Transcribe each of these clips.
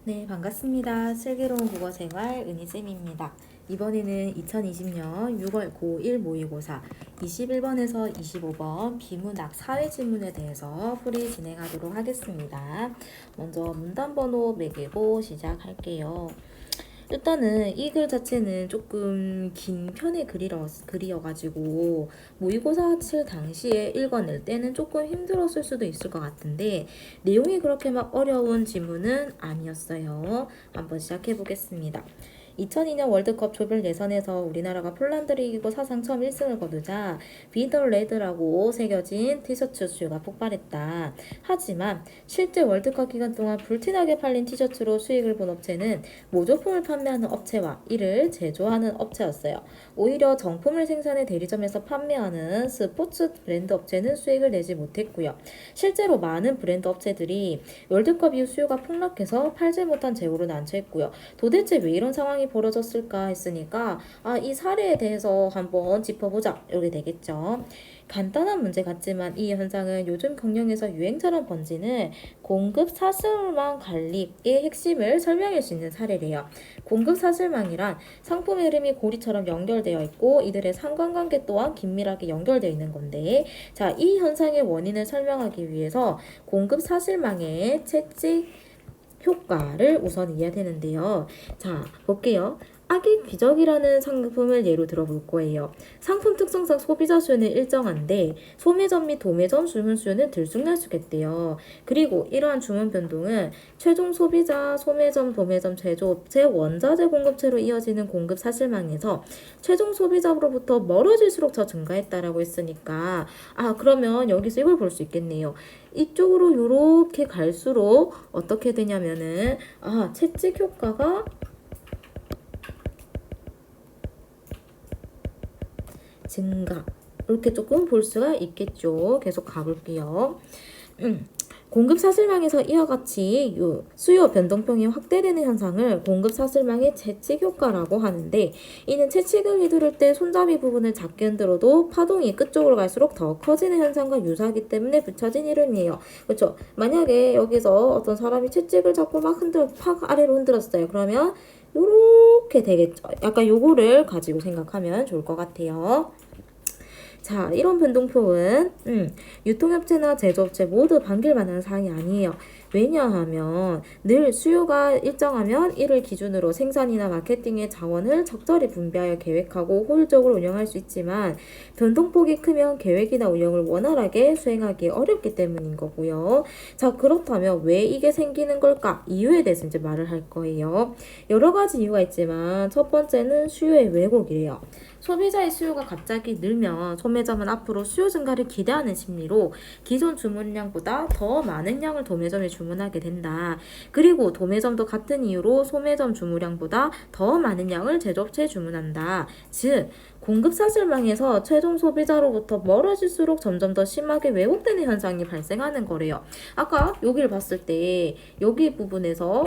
네, 반갑습니다. 슬기로운 국어생활 은희쌤입니다. 이번에는 2020년 6월 고1 모의고사 21번에서 25번 비문학 사회지문에 대해서 풀이 진행하도록 하겠습니다. 먼저 문단번호 매기고 시작할게요. 일단은 이 글 자체는 조금 긴 편의 글이어가지고 모의고사 칠 당시에 읽어낼 때는 조금 힘들었을 수도 있을 것 같은데 내용이 그렇게 막 어려운 지문은 아니었어요. 한번 시작해 보겠습니다. 2002년 월드컵 조별 예선에서 우리나라가 폴란드를 이기고 사상 처음 1승을 거두자 비더 레드라고 새겨진 티셔츠 수요가 폭발했다. 하지만 실제 월드컵 기간 동안 불티나게 팔린 티셔츠로 수익을 본 업체는 모조품을 판매하는 업체와 이를 제조하는 업체였어요. 오히려 정품을 생산해 대리점에서 판매하는 스포츠 브랜드 업체는 수익을 내지 못했고요. 실제로 많은 브랜드 업체들이 월드컵 이후 수요가 폭락해서 팔지 못한 재고로 난처했고요. 도대체 왜 이런 상황이 벌어졌을까 했으니까 이 사례에 대해서 한번 짚어보자 이렇게 되겠죠. 간단한 문제 같지만 이 현상은 요즘 경영에서 유행처럼 번지는 공급 사슬망 관리의 핵심을 설명할 수 있는 사례래요. 공급 사슬망이란 상품의 흐름이 고리처럼 연결되어 있고 이들의 상관관계 또한 긴밀하게 연결되어 있는 건데 자, 이 현상의 원인을 설명하기 위해서 공급 사슬망의 채찍 효과를 우선 이해해야 되는데요. 자, 볼게요. 아기 귀적이라는 상품을 예로 들어볼 거예요. 상품 특성상 소비자 수요는 일정한데 소매점 및 도매점 주문 수요는 들쑥날쑥했대요. 그리고 이러한 주문 변동은 최종 소비자, 소매점, 도매점, 제조업체, 원자재 공급체로 이어지는 공급 사슬망에서 최종 소비자로부터 멀어질수록 더 증가했다라고 했으니까 그러면 여기서 이걸 볼 수 있겠네요. 이쪽으로 이렇게 갈수록 어떻게 되냐면은 채찍 효과가 증가 이렇게 조금 볼 수가 있겠죠. 계속 가볼게요. 공급 사슬망에서 이와 같이 수요 변동폭이 확대되는 현상을 공급 사슬망의 채찍 효과라고 하는데 이는 채찍을 휘두를 때 손잡이 부분을 작게 흔들어도 파동이 끝쪽으로 갈수록 더 커지는 현상과 유사하기 때문에 붙여진 이름이에요. 그렇죠? 만약에 여기서 어떤 사람이 채찍을 잡고 막 팍 아래로 흔들었어요. 그러면 요렇게 되겠죠. 약간 요거를 가지고 생각하면 좋을 것 같아요. 자, 이런 변동폭은 유통업체나 제조업체 모두 반길만한 사항이 아니에요. 왜냐하면 늘 수요가 일정하면 이를 기준으로 생산이나 마케팅의 자원을 적절히 분배하여 계획하고 효율적으로 운영할 수 있지만 변동폭이 크면 계획이나 운영을 원활하게 수행하기 어렵기 때문인 거고요. 자, 그렇다면 왜 이게 생기는 걸까? 이유에 대해서 이제 말을 할 거예요. 여러 가지 이유가 있지만 첫 번째는 수요의 왜곡이래요. 소비자의 수요가 갑자기 늘면 소매점은 앞으로 수요 증가를 기대하는 심리로 기존 주문량보다 더 많은 양을 도매점에 주문하게 된다. 그리고 도매점도 같은 이유로 소매점 주문량보다 더 많은 양을 제조업체에 주문한다. 즉, 공급 사슬망에서 최종 소비자로부터 멀어질수록 점점 더 심하게 왜곡되는 현상이 발생하는 거래요. 아까 여기를 봤을 때 여기 부분에서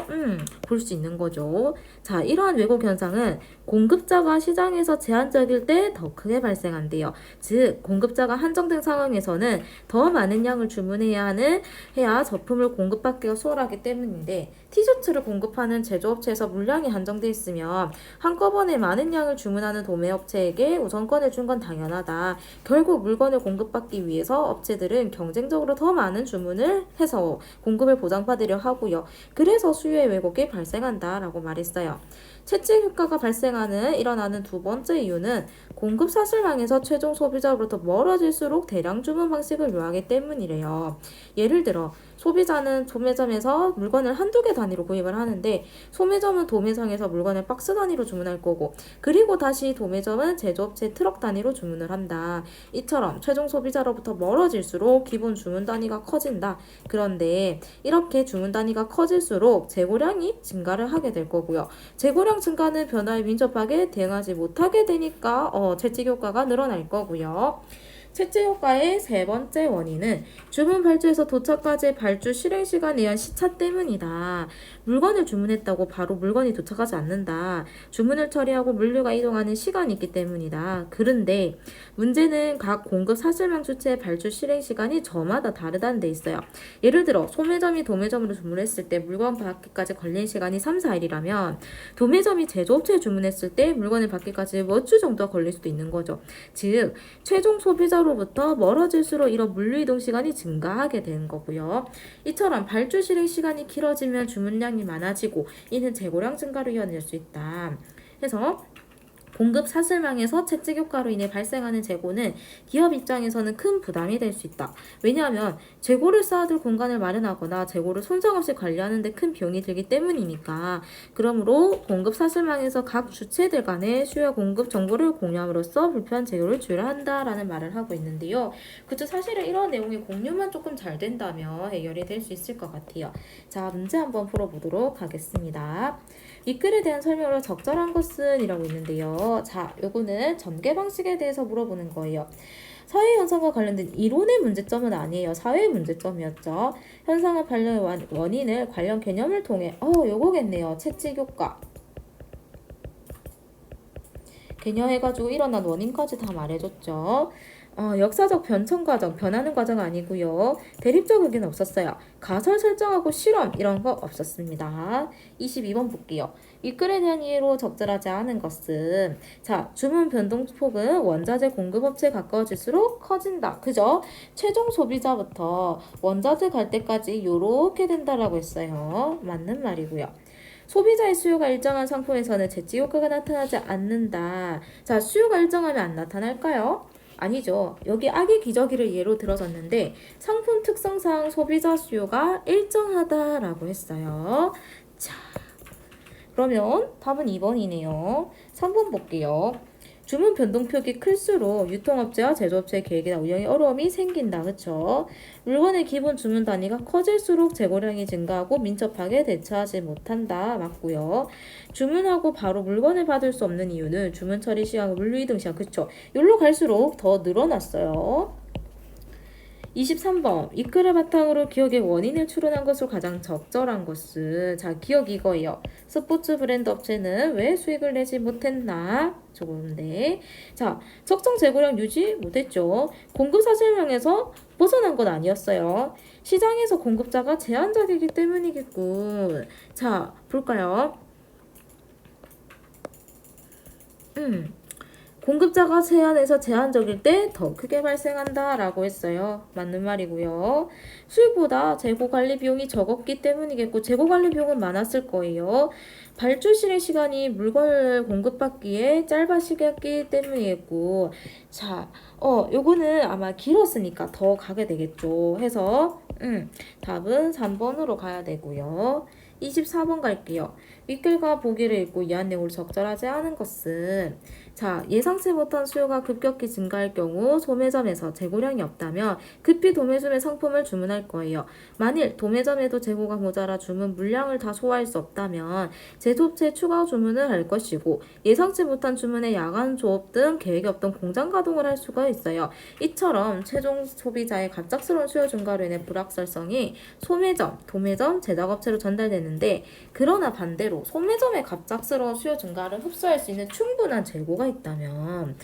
볼 수 있는 거죠. 자, 이러한 왜곡 현상은 공급자가 시장에서 제한적일 때 더 크게 발생한대요. 즉, 공급자가 한정된 상황에서는 더 많은 양을 해야 제품을 공급받기가 수월하기 때문인데 티셔츠를 공급하는 제조업체에서 물량이 한정돼 있으면 한꺼번에 많은 양을 주문하는 도매업체에게 우선권을 준 건 당연하다. 결국 물건을 공급받기 위해서 업체들은 경쟁적으로 더 많은 주문을 해서 공급을 보장받으려 하고요. 그래서 수요의 왜곡이 발생한다라고 말했어요. 채찍 효과가 일어나는 두 번째 이유는 공급 사슬망에서 최종 소비자로부터 멀어질수록 대량 주문 방식을 요하기 때문이래요. 예를 들어 소비자는 소매점에서 물건을 한두 개 단위로 구입을 하는데 소매점은 도매상에서 물건을 박스 단위로 주문할 거고 그리고 다시 도매점은 제조업체 트럭 단위로 주문을 한다. 이처럼 최종 소비자로부터 멀어질수록 기본 주문 단위가 커진다. 그런데 이렇게 주문 단위가 커질수록 재고량이 증가를 하게 될 거고요. 재고량 증가는 변화에 민첩하게 대응하지 못하게 되니까 채찍 효과가 늘어날 거고요. 채찍 효과의 세 번째 원인은 주문 발주에서 도착까지의 발주 실행 시간에 의한 시차 때문이다. 물건을 주문했다고 바로 물건이 도착하지 않는다. 주문을 처리하고 물류가 이동하는 시간이 있기 때문이다. 그런데 문제는 각 공급 사슬망 주체의 발주 실행 시간이 저마다 다르다는 데 있어요. 예를 들어 소매점이 도매점으로 주문했을 때 물건 받기까지 걸린 시간이 3, 4일이라면 도매점이 제조업체에 주문했을 때 물건을 받기까지 몇 주 정도가 걸릴 수도 있는 거죠. 즉 최종 소비자로부터 멀어질수록 이런 물류 이동 시간이 증가하게 되는 거고요. 이처럼 발주 실행 시간이 길어지면 주문량이 많아지고 이는 재고량 증가로 이어질 수 있다. 그래서 공급 사슬망에서 채찍 효과로 인해 발생하는 재고는 기업 입장에서는 큰 부담이 될 수 있다. 왜냐하면 재고를 쌓아둘 공간을 마련하거나 재고를 손상 없이 관리하는 데 큰 비용이 들기 때문이니까. 그러므로 공급 사슬망에서 각 주체들 간의 수요 공급 정보를 공유함으로써 불필요한 재고를 줄여한다라는 말을 하고 있는데요. 그쵸, 사실은 이런 내용의 공유만 조금 잘 된다면 해결이 될 수 있을 것 같아요. 자, 문제 한번 풀어보도록 하겠습니다. 윗글에 대한 설명으로 적절한 것은 이라고 있는데요. 자, 요거는 전개 방식에 대해서 물어보는 거예요. 사회 현상과 관련된 이론의 문제점은 아니에요. 사회의 문제점이었죠. 현상의 발생의 원인을 관련 개념을 통해 요거겠네요. 채찍 효과. 개념해가지고 일어난 원인까지 다 말해줬죠. 역사적 변천 과정, 변하는 과정 아니고요. 대립적 의견 없었어요. 가설 설정하고 실험 이런 거 없었습니다. 22번 볼게요. 윗글에 대한 이해로 적절하지 않은 것은 자, 주문 변동폭은 원자재 공급업체에 가까워질수록 커진다. 그죠? 최종 소비자부터 원자재 갈 때까지 요렇게 된다라고 했어요. 맞는 말이고요. 소비자의 수요가 일정한 상품에서는 재치 효과가 나타나지 않는다. 자, 수요가 일정하면 안 나타날까요? 아니죠. 여기 악의 기저귀를 예로 들어줬는데 상품 특성상 소비자 수요가 일정하다라고 했어요. 자, 그러면 답은 2번이네요. 3번 볼게요. 주문 변동폭이 클수록 유통업체와 제조업체의 계획이나 운영에 어려움이 생긴다. 그쵸? 물건의 기본 주문 단위가 커질수록 재고량이 증가하고 민첩하게 대처하지 못한다. 맞고요. 주문하고 바로 물건을 받을 수 없는 이유는 주문 처리 시간, 물류 이동 시간. 그쵸? 여기로 갈수록 더 늘어났어요. 23번 윗글을 바탕으로 기억의 원인을 추론한 것으로 가장 적절한 것은 자, 기억 이거예요. 스포츠 브랜드 업체는 왜 수익을 내지 못했나? 저건데 자, 적정 재고량 유지 못했죠. 공급 사실망에서 벗어난 건 아니었어요. 시장에서 공급자가 제한적이기 때문이겠군. 자, 볼까요? 공급자가 제한해서 제한적일 때 더 크게 발생한다 라고 했어요. 맞는 말이고요. 수익보다 재고관리 비용이 적었기 때문이겠고 재고관리 비용은 많았을 거예요. 발주 실행 시간이 물건을 공급받기에 짧아지기 때문이겠고 자, 요거는 아마 길었으니까 더 가게 되겠죠. 해서 답은 3번으로 가야 되고요. 24번 갈게요. 윗글과 보기를 읽고 이한 내용을 적절하지 않은 것은 자, 예상치 못한 수요가 급격히 증가할 경우 소매점에서 재고량이 없다면 급히 도매점에 상품을 주문할 거예요. 만일 도매점에도 재고가 모자라 주문 물량을 다 소화할 수 없다면 제조업체에 추가 주문을 할 것이고 예상치 못한 주문에 야간 조업 등 계획이 없던 공장 가동을 할 수가 있어요. 이처럼 최종 소비자의 갑작스러운 수요 증가로 인해 불확실성이 소매점, 도매점, 제작업체로 전달되는데 그러나 반대로 소매점의 갑작스러운 수요 증가를 흡수할 수 있는 충분한 재고가 있다면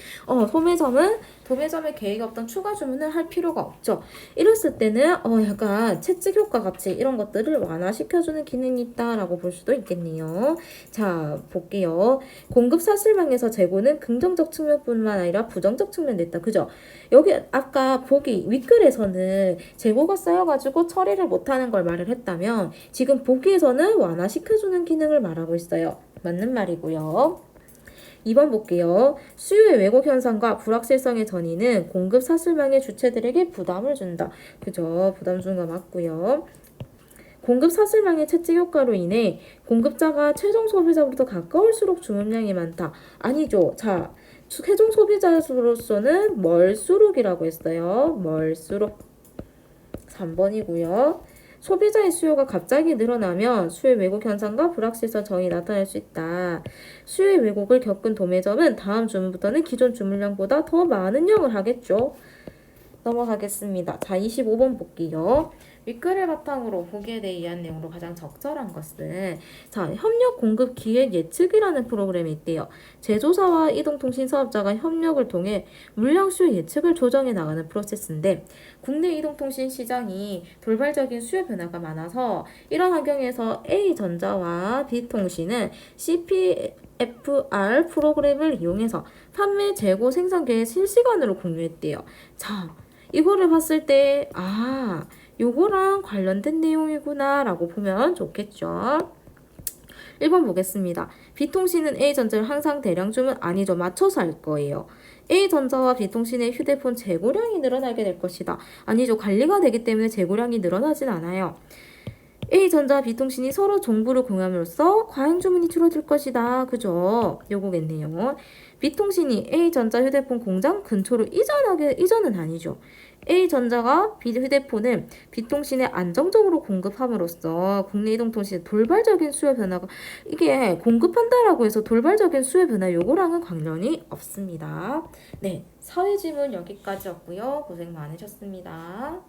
소매점은 도매점에 계획이 없던 추가 주문을 할 필요가 없죠. 이랬을 때는 약간 채찍 효과 같이 이런 것들을 완화시켜주는 기능이 있다라고 볼 수도 있겠네요. 자, 볼게요. 공급 사슬망에서 재고는 긍정적 측면뿐만 아니라 부정적 측면도 있다. 그죠? 여기 아까 보기 윗글에서는 재고가 쌓여가지고 처리를 못하는 걸 말을 했다면 지금 보기에서는 완화시켜주는 기능을 말하고 있어요. 맞는 말이고요. 2번 볼게요. 수요의 왜곡 현상과 불확실성의 전이는 공급 사슬망의 주체들에게 부담을 준다. 그죠? 부담 주는 거 맞고요. 공급 사슬망의 채찍 효과로 인해 공급자가 최종 소비자로부터 가까울수록 주문량이 많다. 아니죠. 자, 최종 소비자로서는 멀수록이라고 했어요. 멀수록. 3번이고요. 소비자의 수요가 갑자기 늘어나면 수요의 왜곡 현상과 불확실성 전이 나타날 수 있다. 수요의 왜곡을 겪은 도매점은 다음 주문부터는 기존 주문량보다 더 많은 양을 하겠죠. 넘어가겠습니다. 자, 25번 볼게요. 윗글을 바탕으로 보기에 대한 내용으로 가장 적절한 것은 자, 협력 공급 기획 예측이라는 프로그램이 있대요. 제조사와 이동통신 사업자가 협력을 통해 물량 수요 예측을 조정해 나가는 프로세스인데 국내 이동통신 시장이 돌발적인 수요 변화가 많아서 이런 환경에서 A전자와 B통신은 CPFR 프로그램을 이용해서 판매, 재고, 생산 계획 실시간으로 공유했대요. 자, 이거를 봤을 때 요거랑 관련된 내용이구나 라고 보면 좋겠죠. 1번 보겠습니다. B통신은 A전자를 항상 대량 주문 아니죠. 맞춰서 할 거예요. A전자와 B통신의 휴대폰 재고량이 늘어나게 될 것이다. 아니죠. 관리가 되기 때문에 재고량이 늘어나진 않아요. A전자와 B통신이 서로 정보를 공유함으로써 과잉 주문이 줄어들 것이다. 그죠? 요거겠네요. B통신이 A전자 휴대폰 공장 근처로 이전은 아니죠. A전자가 휴대폰을 B통신에 안정적으로 공급함으로써 국내 이동통신 돌발적인 수요 변화가 이게 공급한다라고 해서 돌발적인 수요 변화 요거랑은 관련이 없습니다. 네, 사회 지문 여기까지였고요. 고생 많으셨습니다.